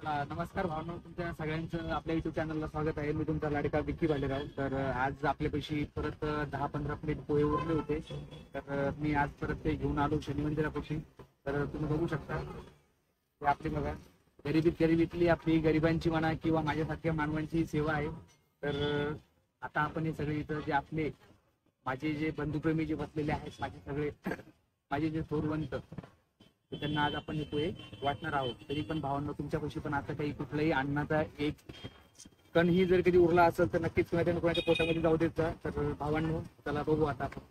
नमस्कार भावना, तुमच्या सगळ्यांचं आपल्या युट्यूब चॅनलला स्वागत आहे. मी तुमचा लाडका विक्की भालेराव. तर आज आपल्यापाशी परत 10-15 प्लेट पोहे उरले होते. तर मी आज परत ते घेऊन आलो शनी मंदिरापाशी. तर तुम्ही बघू शकता ते आपली बघा गरिबीतली आपली गरिबांची म्हणा किंवा माझ्यासारख्या मानवांची सेवा आहे. तर आता आपण हे सगळे इथं जे आपले माझे जे बंधुप्रेमी जे बसलेले आहेत, माझे सगळे माझे जे थोरवंत, तर त्यांना आज आपण हे पोहे वाटणार आहोत. तरी पण भावांनो, तुमच्यापाशी पण आता काही कुठलाही अन्नाचा एक कणही जर कधी उरला असेल तर नक्कीच कोणाच्या पोटामध्ये जाऊ देत जा. तर भावांनो, चला बघू आता आपण.